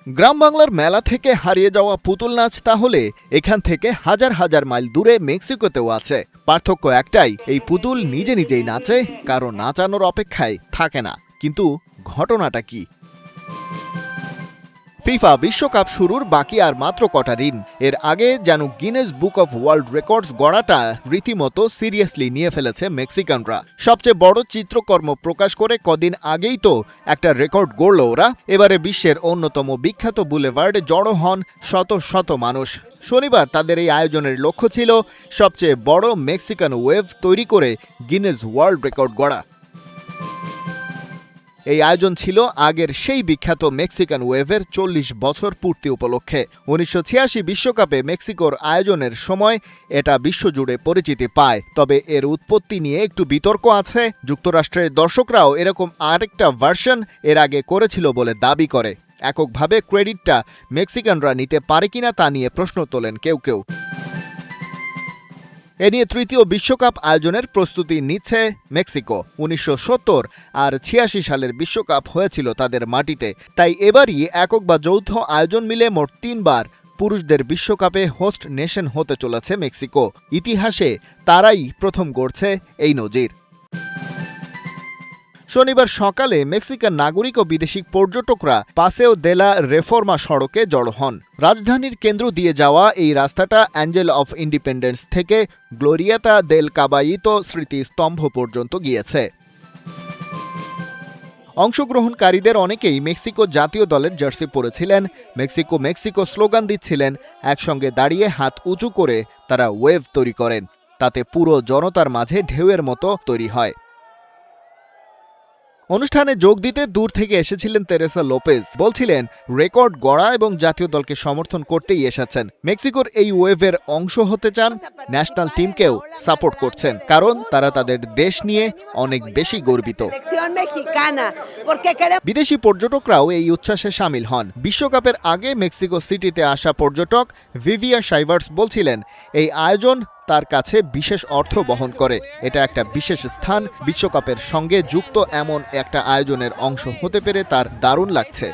গ্রাম বাংলার মেলা থেকে হারিয়ে যাওয়া পুতুল নাচ তাহলে এখান থেকে হাজার হাজার মাইল দূরে মেক্সিকোতেও আছে। পার্থক্য একটাই, এই পুতুল নিজে নিজেই নাচে, কারো নাচানোর অপেক্ষায় থাকে না। কিন্তু ঘটনাটা কি? ফিফা বিশ্বকাপ শুরুর বাকি আর মাত্র কটা দিন। এর আগে যেন Guinness book of world records গড়াটা রীতিমতো সিরিয়াসলি নিয়ে ফেলেছে মেক্সিকানরা। সবচেয়ে বড় চিত্রকর্ম প্রকাশ করে কদিন আগেই তো একটা রেকর্ড গড়ল ওরা। এবারে বিশ্বের অন্যতম বিখ্যাত বুলেভার্ডে জড়ো হন শত শত মানুষ। শনিবার তাদের এই আয়োজনের লক্ষ্য ছিল সবচেয়ে বড় মেক্সিকান ওয়েভ তৈরি করে গিনেস ওয়ার্ল্ড রেকর্ড গড়া। এই আয়োজন ছিল আগের সেই বিখ্যাত মেক্সিকান ওয়েভের 40 বছর পূর্তি উপলক্ষে। 1986 বিশ্বকাপে মেক্সিকোর আয়োজনের সময় এটা বিশ্বজুড়ে পরিচিতি পায়। তবে এর উৎপত্তি নিয়ে একটু বিতর্ক আছে। যুক্তরাষ্ট্রের দর্শকরাও এরকম আরেকটা ভার্সন এর আগে করেছিল বলে দাবি করে। এককভাবে ক্রেডিটটা মেক্সিকানরা নিতে পারে কিনা তা নিয়ে প্রশ্ন তোলেন কেউ কেউ। এ নিয়ে তৃতীয় বিশ্বকাপ আয়োজনের প্রস্তুতি নিচ্ছে মেক্সিকো। 1970 আর 86 সালের বিশ্বকাপ হয়েছিল তাদের মাটিতে। তাই এবারই একক বা যৌথ আয়োজন মিলে মোট 3 বার পুরুষদের বিশ্বকাপে হোস্ট নেশন হতে চলেছে মেক্সিকো। ইতিহাসে তারাই প্রথম গড়ছে এই নজির। শনিবার সকালে মেক্সিকান নাগরিক ও বিদেশি পর্যটকরা পাসেও দে লা রেফর্মা সড়কে জড়ো হন। রাজধানীর কেন্দ্র দিয়ে যাওয়া এই রাস্তাটা অ্যাঞ্জেল অফ ইন্ডিপেন্ডেন্স থেকে গ্লোরিয়াতা দেল কাবাইতো স্মৃতিস্তম্ভ পর্যন্ত গিয়েছে। অংশগ্রহণকারীদের অনেকেই মেক্সিকো জাতীয় দলের জার্সি পরেছিলেন। মেক্সিকো মেক্সিকো স্লোগান দিচ্ছিলেন। একসঙ্গে দাঁড়িয়ে হাত উঁচু করে তারা ওয়েভ তৈরি করেন। তাতে পুরো জনতার মাঝে ঢেউয়ের মতো তৈরি হয়। অনুষ্ঠানে যোগ দিতে দূর থেকে এসেছিলেন তেরেসা লোপেজ। বলছিলেন রেকর্ড গড়া এবং জাতীয় দলকে সমর্থন করতেই এসেছেন। মেক্সিকোর এই ওয়েভের অংশ হতে চান, ন্যাশনাল টিমকেও সাপোর্ট করছেন, কারণ তারা তাদের দেশ নিয়ে অনেক বেশি গর্বিত। বিদেশি পর্যটকরাও এই উচ্ছ্বাসে সামিল হন। বিশ্বকাপের আগে মেক্সিকো সিটিতে আসা পর্যটক ভিভিয়া শাইভার্স বলছিলেন এই আয়োজন তার কাছে বিশেষ অর্থ বহন করে। এটা একটা বিশেষ স্থান। বিশ্বকাপের সঙ্গে যুক্ত এমন একটা আয়োজনের অংশ হতে পেরে তার দারুণ লাগছে।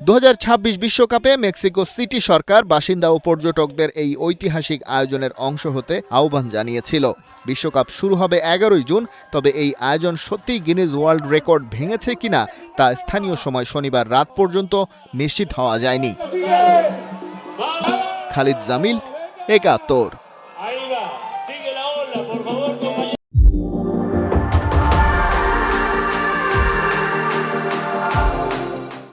2026 বিশ্বকাপে মেক্সিকো সিটি সরকার বাসিন্দা ও পর্যটকদের এই ঐতিহাসিক আয়োজনের অংশ হতে আহ্বান জানিয়েছিল। বিশ্বকাপ শুরু হবে 11 জুন। তবে এই আয়োজন সত্যিই গিনেস ওয়ার্ল্ড রেকর্ড ভেঙেছে কিনা তা স্থানীয় সময় শনিবার রাত পর্যন্ত নিশ্চিত হওয়া যায়নি। খালিদ জামিল, একাত্তর।